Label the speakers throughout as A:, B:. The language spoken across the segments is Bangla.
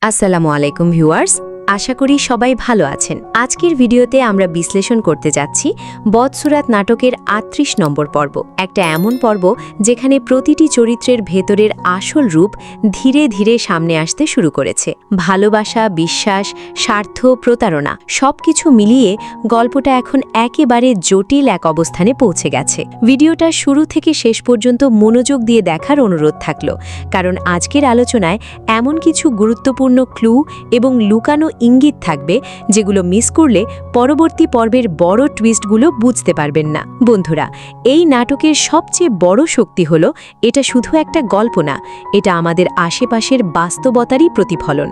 A: আসসালামু আলাইকুম ভিউয়ার্স, আশা করি সবাই ভালো আছেন। আজকের ভিডিওতে আমরা বিশ্লেষণ করতে যাচ্ছি বদসুরাত নাটকের ৩৮ নম্বর পর্ব। একটা এমন পর্ব যেখানে প্রতিটি চরিত্রের ভেতরের আসল রূপ ধীরে ধীরে সামনে আসতে শুরু করেছে। ভালোবাসা, বিশ্বাস, স্বার্থ, প্রতারণা সবকিছু মিলিয়ে গল্পটা এখন একেবারে জটিল এক অবস্থানে পৌঁছে গেছে। ভিডিওটা শুরু থেকে শেষ পর্যন্ত মনোযোগ দিয়ে দেখার অনুরোধ থাকল, কারণ আজকের আলোচনায় এমন কিছু গুরুত্বপূর্ণ ক্লু এবং লুকানো ইঙ্গিত থাকবে যেগুলো মিস করলে পরবর্তী পর্বের বড় টুইস্টগুলো বুঝতে পারবেন না। বন্ধুরা, এই নাটকের সবচেয়ে বড় শক্তি হলো এটা শুধু একটা গল্প না, এটা আমাদের আশেপাশের বাস্তবতারই প্রতিফলন।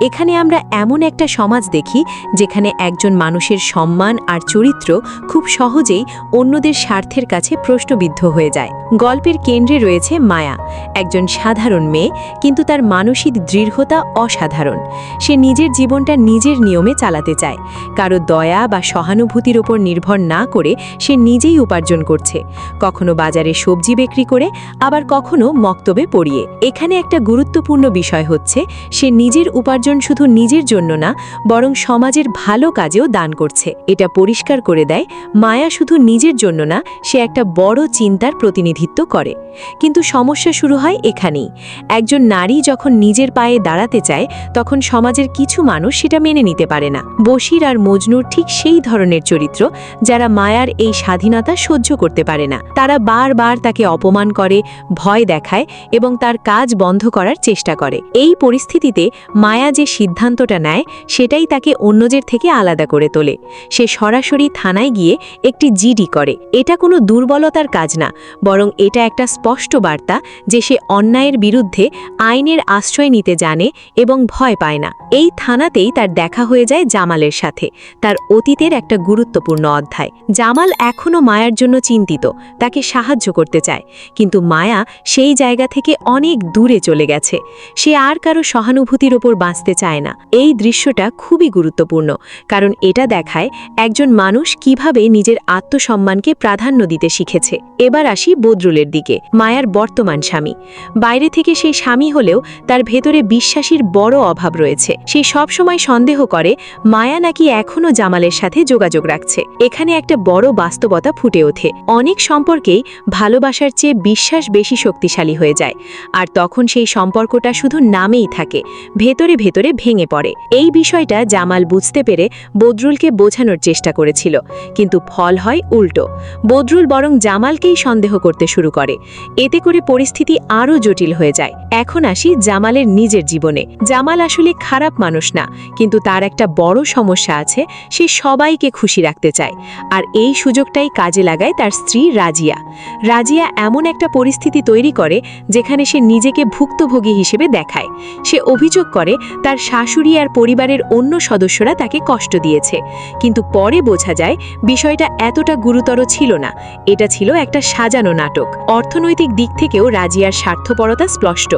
A: এখানে আমরা এমন একটা সমাজ দেখি যেখানে একজন মানুষের সম্মান আর চরিত্র খুব সহজেই অন্যদের স্বার্থের কাছে প্রশ্নবিদ্ধ হয়ে যায়। গল্পের কেন্দ্রে রয়েছে মায়া, একজন সাধারণ মেয়ে, কিন্তু তার মানসিক দৃঢ়তা অসাধারণ। সে নিজের জীবনটা নিজের নিয়মে চালাতে চায়, কারো দয়া বা সহানুভূতির ওপর নির্ভর না করে সে নিজেই উপার্জন করছে, কখনো বাজারে সবজি বিক্রি করে, আবার কখনো মক্তবে পড়িয়ে। এখানে একটা গুরুত্বপূর্ণ বিষয় হচ্ছে সে নিজের উপার্জন শুধু নিজের জন্য না, বরং সমাজের ভালো কাজেও দান করছে। এটা পরিষ্কার করে দেয় মায়া শুধু নিজের জন্য না, সে একটা বড় চিন্তার প্রতিনিধিত্ব করে। কিন্তু সমস্যা শুরু হয় এখানেই। একজন নারী যখন নিজের পায়ে দাঁড়াতে চায়, তখন সমাজের কিছু মানুষ সেটা মেনে নিতে পারে না। বশির আর মজনুর ঠিক সেই ধরনের চরিত্র যারা মায়ার এই স্বাধীনতা সহ্য করতে পারে না। তারা বারবার তাকে অপমান করে, ভয় দেখায় এবং তার কাজ বন্ধ করার চেষ্টা করে। এই পরিস্থিতিতে মায়া যে সিদ্ধান্তটা নেয় সেটাই তাকে অন্যদের থেকে আলাদা করে তোলে। সে সরাসরি থানায় গিয়ে একটি জিডি করে। এটা কোনো দুর্বলতার কাজ না, বরং এটা একটা স্পষ্ট বার্তা যে সে অন্যায়ের বিরুদ্ধে আইনের আশ্রয় নিতে জানে এবং ভয় পায় না। এই থানাতেই তার দেখা হয়ে যায় জামালের সাথে, তার অতীতের একটা গুরুত্বপূর্ণ অধ্যায়। জামাল এখনও মায়ার জন্য চিন্তিত, তাকে সাহায্য করতে চায়, কিন্তু মায়া সেই জায়গা থেকে অনেক দূরে চলে গেছে। সে আর কারো সহানুভূতির ওপর বাঁচতে চায় না। এই দৃশ্যটা খুবই গুরুত্বপূর্ণ, কারণ এটা দেখায় একজন মানুষ কিভাবে নিজের আত্মসম্মানকে প্রাধান্য দিতে শিখেছে। এবার আসি বদরুলের দিকে, মায়ার বর্তমান স্বামী। বাইরে থেকে সেই স্বামী হলেও তার ভেতরে বিশ্বাসীর বড় অভাব রয়েছে। সে সবসময় সন্দেহ করে মায়া নাকি এখনও জামালের সাথে যোগাযোগ রাখছে। এখানে একটা বড় বাস্তবতা ফুটে ওঠে। অনেক সম্পর্কেই ভালোবাসার চেয়ে বিশ্বাস বেশি শক্তিশালী হয়ে যায়, আর তখন সেই সম্পর্কটা শুধু নামেই থাকে, ভেতরে ভেতরে ভেঙে পড়ে। এই বিষয়টা জামাল বুঝতে পেরে বদরুলকে বোঝানোর চেষ্টা করেছিল, কিন্তু ফল হয় উল্টো। বদরুল বরং জামালকেই সন্দেহ করতে শুরু করে। এতে করে পরিস্থিতি আরও জটিল হয়ে যায়। এখন আসি জামালের নিজের জীবনে। জামাল আসলে খারাপ মানুষ না, কিন্তু তার একটা বড় সমস্যা আছে, সে সবাইকে খুশি রাখতে চায়। আর এই সুযোগটাই কাজে লাগায় তার স্ত্রী রাজিয়া। রাজিয়া এমন একটা পরিস্থিতি তৈরি করে যেখানে সে নিজেকে ভুক্তভোগী হিসেবে দেখায়। সে অভিযোগ করে তার শাশুড়ি আর পরিবারের অন্য সদস্যরা তাকে কষ্ট দিয়েছে, কিন্তু পরে বোঝা যায় বিষয়টা এতটা গুরুতর ছিল না। এটা ছিল একটা সাজানো নাটক। অর্থনৈতিক দিক থেকেও রাজিয়ার স্বার্থপরতা স্পষ্ট।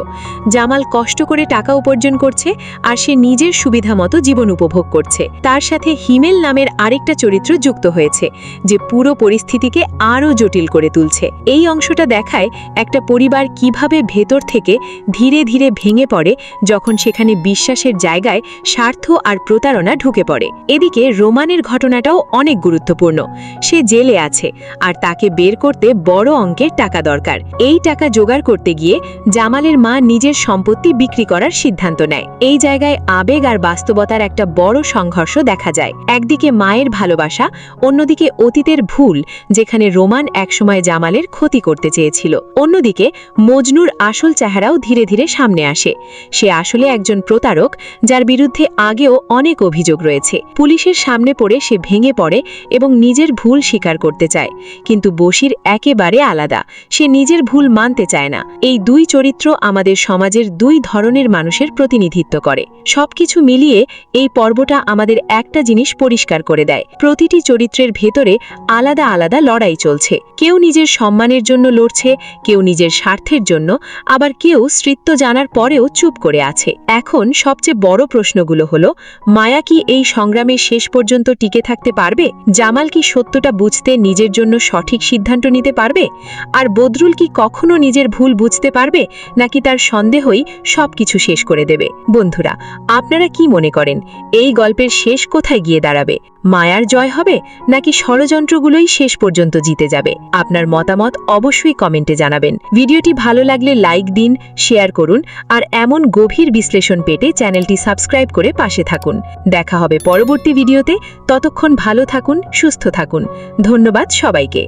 A: জামাল কষ্ট করে টাকা উপার্জন করছে, আর সে নিজের সুবিধা মতো জীবন উপভোগ করছে। তার সাথে হিমেল নামের আরেকটা চরিত্র যুক্ত হয়েছে, যে পুরো পরিস্থিতিকে আরও জটিল করে তুলছে। এই অংশটা দেখায় একটা পরিবার কিভাবে ভেতর থেকে ধীরে ধীরে ভেঙে পড়ে যখন সেখানে বিশ্বাসের জায়গায় স্বার্থ আর প্রতারণা ঢুকে পড়ে। এদিকে রোমানের ঘটনাটাও অনেক গুরুত্বপূর্ণ। সে জেলে আছে, আর তাকে বের করতে বড় অঙ্কের টাকা দরকার। এই টাকা জোগাড় করতে গিয়ে জামালের মা নিজের সম্পত্তি বিক্রি করার সিদ্ধান্ত নেয়। এই জায়গায় আবেগ আর বাস্তবতার একটা বড় সংঘর্ষ দেখা যায়। একদিকে মায়ের ভালোবাসা, অন্যদিকে অতীতের ভুল, যেখানে রোমান একসময় জামালের ক্ষতি করতে চেয়েছিল। অন্যদিকে মজনুর আসল চেহারাও ধীরে ধীরে সামনে আসে। সে আসলে একজন প্রতারক, যার বিরুদ্ধে আগেও অনেক অভিযোগ রয়েছে। পুলিশের সামনে পড়ে সে ভেঙে পড়ে এবং নিজের ভুল স্বীকার করতে চায়, কিন্তু বশির একেবারে আলাদা। সে নিজের ভুল মানতে চায় না। এই দুই চরিত্র আমাদের সমাজের দুই ধরনের মানুষের প্রতিনিধিত্ব করে। সবকিছু মিলিয়ে মিলিয়ে এই পর্বটা আমাদের একটা জিনিস পরিষ্কার করে দেয়। প্রতিটি চরিত্রের ভেতরে আলাদা আলাদা লড়াই চলছে। কেউ নিজের সম্মানের জন্য লড়ছে, কেউ নিজের স্বার্থের জন্য, আবার কেউ স্ত্রীত্ব জানার পরেও চুপ করে আছে। এখন সবচেয়ে বড় প্রশ্নগুলো হলো, মায়া কি এই সংগ্রামে শেষ পর্যন্ত টিকে থাকতে পারবে? জামাল কি সত্যটা বুঝতে নিজের জন্য সঠিক সিদ্ধান্ত নিতে পারবে? আর বদরুল কি কখনো নিজের ভুল বুঝতে পারবে, নাকি তার সন্দেহই সবকিছু শেষ করে দেবে? বন্ধুরা, আপনারা কি মনে করেন এই গল্পের শেষ কোথায় গিয়ে দাঁড়াবে? মায়ার জয় হবে, নাকি ষড়যন্ত্রগুলোই শেষ পর্যন্ত জিতে যাবে? আপনার মতামত অবশ্যই কমেন্টে জানাবেন। ভিডিওটি ভালো লাগলে লাইক দিন, শেয়ার করুন, আর এমন গভীর বিশ্লেষণ পেতে চ্যানেলটি সাবস্ক্রাইব করে পাশে থাকুন। দেখা হবে পরবর্তী ভিডিওতে। ততক্ষণ ভালো থাকুন, সুস্থ থাকুন। ধন্যবাদ সবাইকে।